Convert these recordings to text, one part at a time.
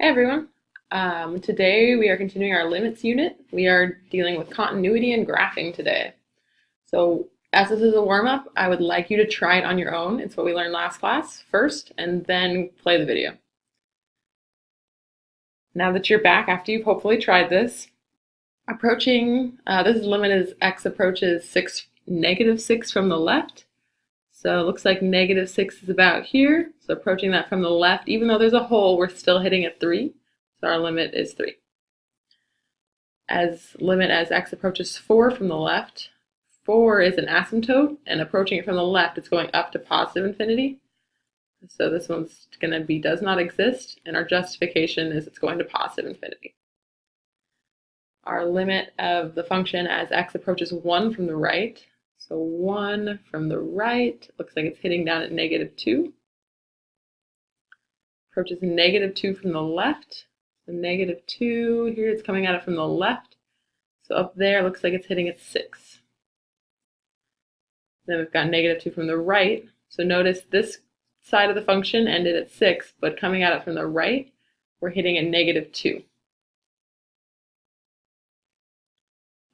Hey everyone. Today we are continuing our limits unit. We are dealing with continuity and graphing today. So as this is a warm-up, I would like you to try it on your own. It's what we learned last class first, and then play the video. Now that you're back after you've hopefully tried this, this limit as x approaches -6 from the left. So it looks like -6 is about here. So approaching that from the left, even though there's a hole, we're still hitting at 3. So our limit is 3. As x approaches 4 from the left, 4 is an asymptote, and approaching it from the left, it's going up to positive infinity. So this one's going to be does not exist, and our justification is it's going to positive infinity. Our limit of the function as x approaches 1 from the right, so 1 from the right, looks like it's hitting down at -2. Approaches -2 from the left. So -2, here it's coming at it from the left. So up there, looks like it's hitting at 6. Then we've got -2 from the right. So notice this side of the function ended at 6, but coming at it from the right, we're hitting at -2.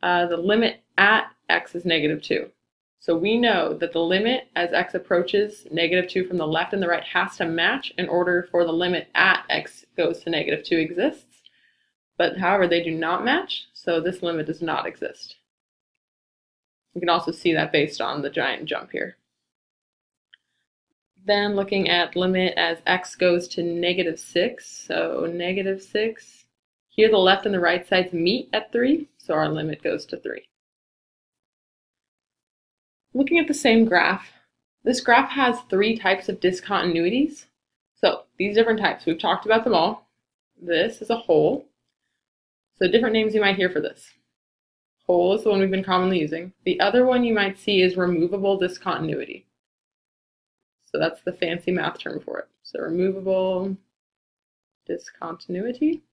The limit at x is -2. So we know that the limit as x approaches -2 from the left and the right has to match in order for the limit at x goes to -2 exists. But however, they do not match, so this limit does not exist. You can also see that based on the giant jump here. Then looking at limit as x goes to -6, so -6. Here the left and the right sides meet at 3, so our limit goes to 3. Looking at the same graph, this graph has 3 types of discontinuities. So these different types, we've talked about them all. This is a hole. So different names you might hear for this. Hole is the one we've been commonly using. The other one you might see is removable discontinuity. So that's the fancy math term for it. So removable discontinuity.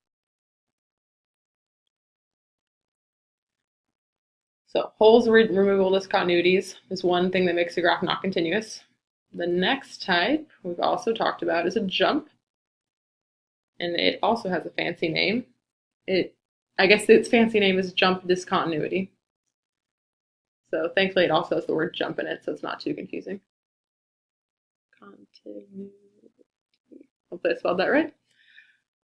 So holes are removable discontinuities is one thing that makes a graph not continuous. The next type we've also talked about is a jump. And it also has a fancy name. I guess its fancy name is jump discontinuity. So thankfully it also has the word jump in it, so it's not too confusing. Continuity. Hopefully I spelled that right.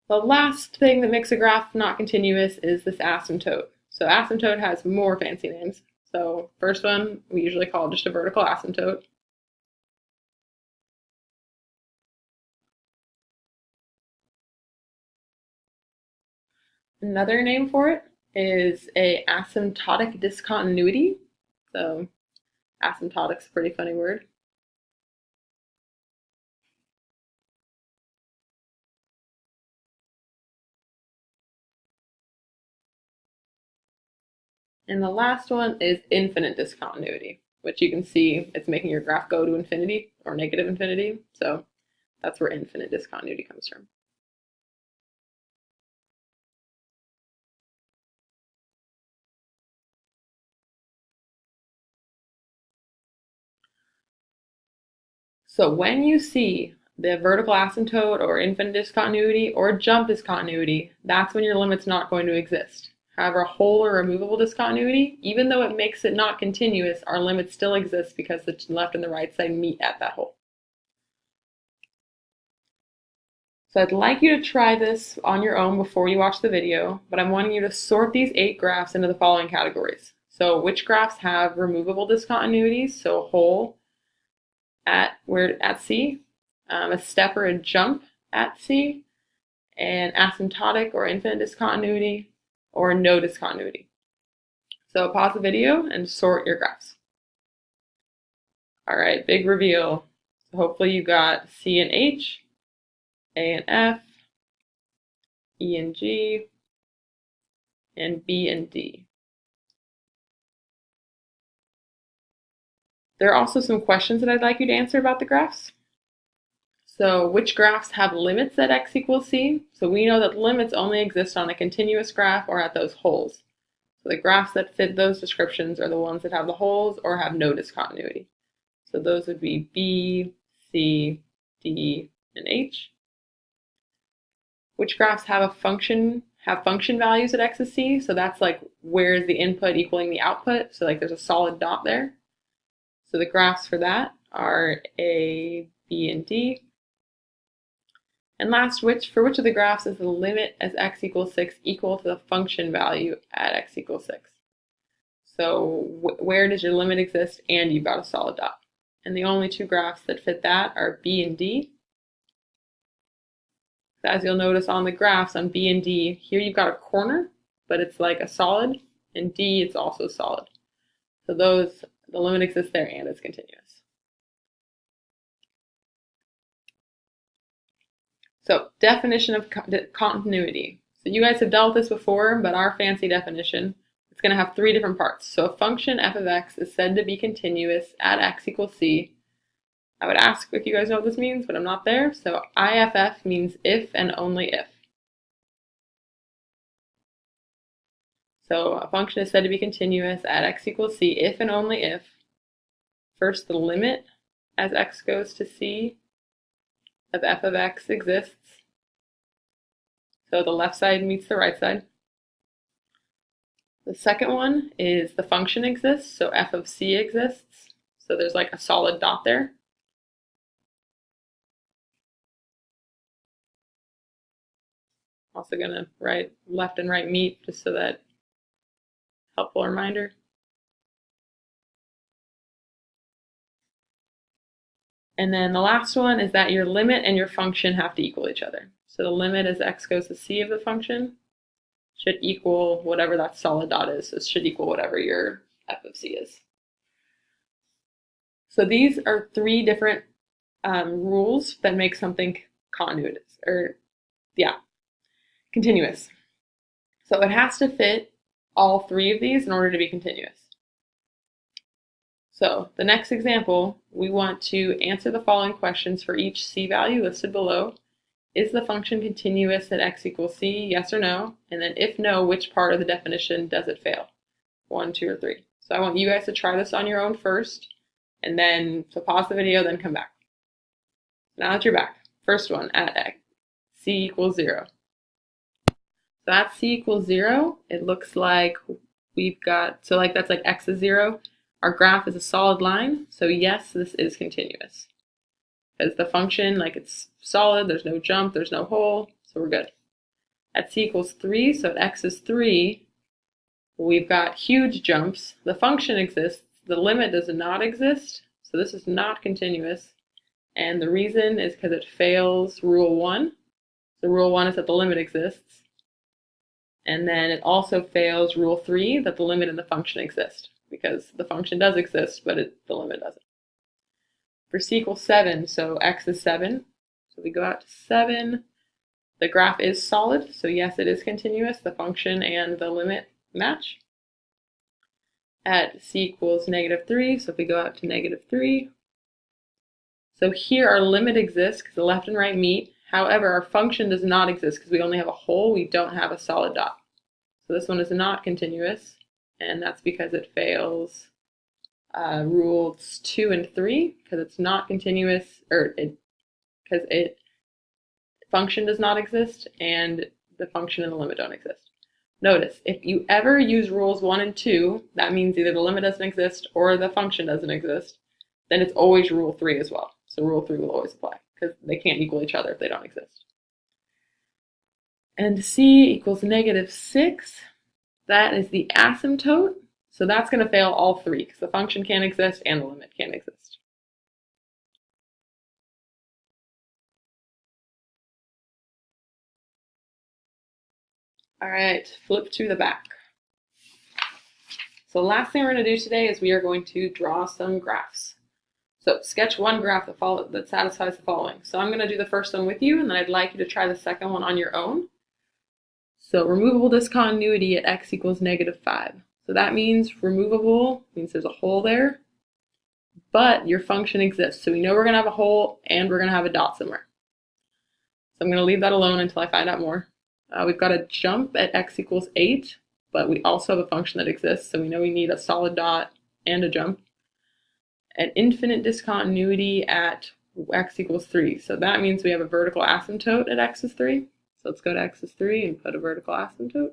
The last thing that makes a graph not continuous is this asymptote. So asymptote has more fancy names. So first one, we usually call just a vertical asymptote. Another name for it is a asymptotic discontinuity. So asymptotic's a pretty funny word. And the last one is infinite discontinuity, which you can see it's making your graph go to infinity or negative infinity. So that's where infinite discontinuity comes from. So when you see the vertical asymptote or infinite discontinuity or jump discontinuity, that's when your limit's not going to exist. However, a hole or removable discontinuity, even though it makes it not continuous, our limit still exists because the left and the right side meet at that hole. So I'd like you to try this on your own before you watch the video, but I'm wanting you to sort these 8 graphs into the following categories. So which graphs have removable discontinuities, so a hole at C, a step or a jump at C, an asymptotic or infinite discontinuity, or no discontinuity. So pause the video and sort your graphs. All right, big reveal. So hopefully you got C and H, A and F, E and G, and B and D. There are also some questions that I'd like you to answer about the graphs. So which graphs have limits at x equals c? So we know that limits only exist on a continuous graph or at those holes. So the graphs that fit those descriptions are the ones that have the holes or have no discontinuity. So those would be B, C, D, and H. Which graphs have function values at x is c? So that's like where is the input equaling the output? So like there's a solid dot there. So the graphs for that are A, B, and D. And last, for which of the graphs is the limit as x equals 6 equal to the function value at x equals 6? So where does your limit exist and you've got a solid dot? And the only two graphs that fit that are B and D. So as you'll notice on the graphs on B and D, here you've got a corner, but it's like a solid, and D it's also solid. So the limit exists there and it's continuous. So definition of continuity. So you guys have dealt with this before, but our fancy definition, it's going to have three different parts. So a function f of x is said to be continuous at x equals c. I would ask if you guys know what this means, but I'm not there. So IFF means if and only if. So a function is said to be continuous at x equals c if and only if, first, the limit as x goes to c of f of x exists. So the left side meets the right side. The second one is the function exists, so f of c exists. So there's like a solid dot there. Also gonna write left and right meet just so that helpful reminder. And then the last one is that your limit and your function have to equal each other. So the limit as x goes to c of the function should equal whatever that solid dot is. So it should equal whatever your f of c is. So these are three different rules that make something continuous, continuous. So it has to fit all three of these in order to be continuous. So the next example, we want to answer the following questions for each c value listed below. Is the function continuous at x equals c, yes or no? And then if no, which part of the definition does it fail? 1, 2, or 3. So I want you guys to try this on your own first, and then so pause the video, then come back. Now that you're back, first one at x, c equals 0. So at c equals 0, it looks like we've got, so like that's like x is 0. Our graph is a solid line, so yes, this is continuous. Because the function, like it's solid, there's no jump, there's no hole, so we're good. At c equals 3, so at x is 3, we've got huge jumps. The function exists, the limit does not exist, so this is not continuous. And the reason is because it fails rule 1. So rule 1 is that the limit exists. And then it also fails rule 3, that the limit and the function exist, because the function does exist, but the limit doesn't. For c equals 7, so x is 7. So we go out to 7. The graph is solid, so yes, it is continuous. The function and the limit match. At c equals -3, so if we go out to -3. So here our limit exists because the left and right meet. However, our function does not exist because we only have a hole, we don't have a solid dot. So this one is not continuous, and that's because it fails rules 2 and 3, because it's not continuous, or because function does not exist, and the function and the limit don't exist. Notice, if you ever use rules 1 and 2, that means either the limit doesn't exist or the function doesn't exist, then it's always rule 3 as well. So rule 3 will always apply, because they can't equal each other if they don't exist. And c equals -6. That is the asymptote. So that's going to fail all three, because the function can't exist and the limit can't exist. All right, flip to the back. So the last thing we're going to do today is we are going to draw some graphs. So sketch one graph that satisfies the following. So I'm going to do the first one with you, and then I'd like you to try the second one on your own. So removable discontinuity at x equals -5. So that means removable means there's a hole there, but your function exists. So we know we're going to have a hole and we're going to have a dot somewhere. So I'm going to leave that alone until I find out more. We've got a jump at x equals 8, but we also have a function that exists. So we know we need a solid dot and a jump. An infinite discontinuity at x equals 3. So that means we have a vertical asymptote at x is 3. So let's go to x is 3 and put a vertical asymptote.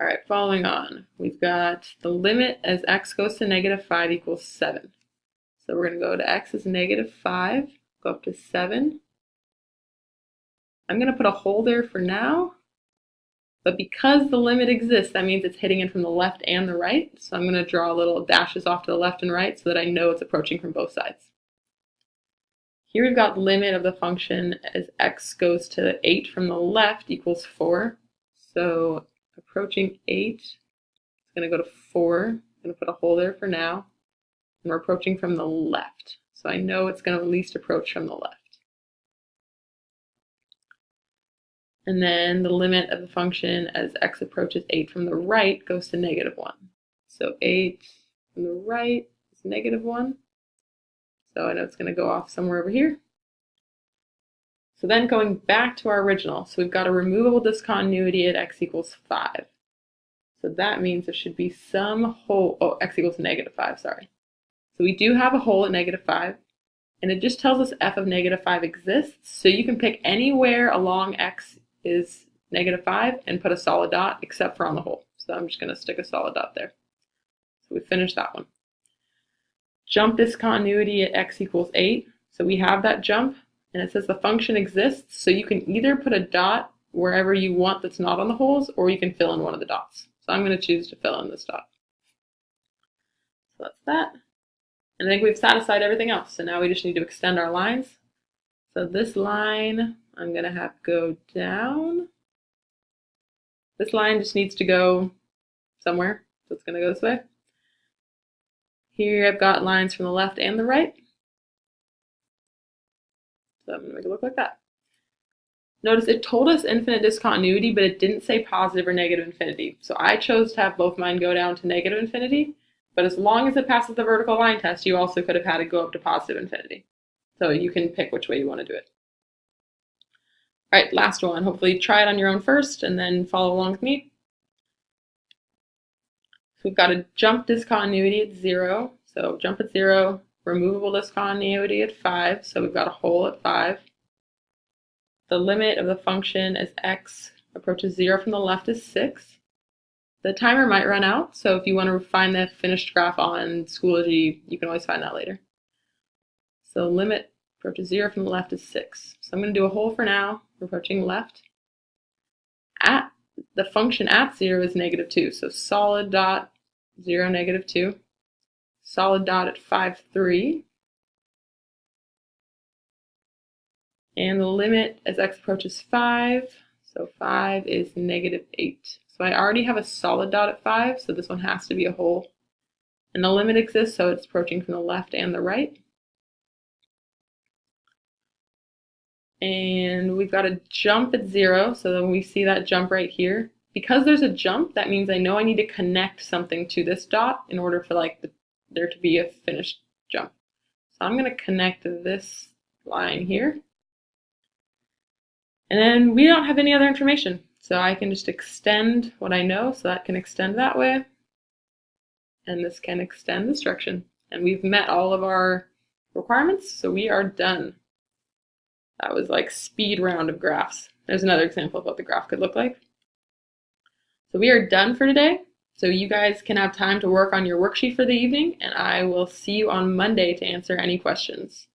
All right, following on, we've got the limit as x goes to -5 equals 7. So we're going to go to x is -5, go up to 7. I'm going to put a hole there for now, but because the limit exists, that means it's hitting it from the left and the right. So I'm going to draw little dashes off to the left and right so that I know it's approaching from both sides. Here we've got limit of the function as x goes to 8 from the left equals 4. So approaching 8, it's going to go to 4. I'm going to put a hole there for now. And we're approaching from the left. So I know it's going to at least approach from the left. And then the limit of the function as x approaches 8 from the right goes to -1. So 8 from the right is -1. So I know it's going to go off somewhere over here. So then going back to our original, so we've got a removable discontinuity at x equals 5. So that means there should be some hole, x equals -5, sorry. So we do have a hole at -5, and it just tells us f of -5 exists. So you can pick anywhere along x is -5 and put a solid dot except for on the hole. So I'm just going to stick a solid dot there. So we finished that one. Jump discontinuity at x equals 8. So we have that jump, and it says the function exists. So you can either put a dot wherever you want that's not on the holes, or you can fill in one of the dots. So I'm going to choose to fill in this dot. So that's that. And I think we've satisfied everything else. So now we just need to extend our lines. So this line, I'm going to have go down. This line just needs to go somewhere. So it's going to go this way. Here I've got lines from the left and the right. So I'm going to make it look like that. Notice it told us infinite discontinuity, but it didn't say positive or negative infinity. So I chose to have both mine go down to negative infinity. But as long as it passes the vertical line test, you also could have had it go up to positive infinity. So you can pick which way you want to do it. All right, last one. Hopefully try it on your own first and then follow along with me. So we've got a jump discontinuity at 0. So jump at 0, removable discontinuity at 5. So we've got a hole at 5. The limit of the function as x approaches 0 from the left is 6. The timer might run out, so if you want to find the finished graph on Schoology, you can always find that later. So limit approaches 0 from the left is 6. So I'm going to do a hole for now, approaching left. At the function at 0 is -2, so solid dot 0, -2. Solid dot at 5, 3. And the limit as x approaches 5, so 5 is -8. So I already have a solid dot at 5, so this one has to be a hole. And the limit exists, so it's approaching from the left and the right. And we've got a jump at 0, so then we see that jump right here. Because there's a jump, that means I know I need to connect something to this dot in order for there to be a finished jump. So I'm going to connect this line here. And then we don't have any other information. So I can just extend what I know, so that can extend that way. And this can extend this direction. And we've met all of our requirements, so we are done. That was like speed round of graphs. There's another example of what the graph could look like. So we are done for today. So you guys can have time to work on your worksheet for the evening, and I will see you on Monday to answer any questions.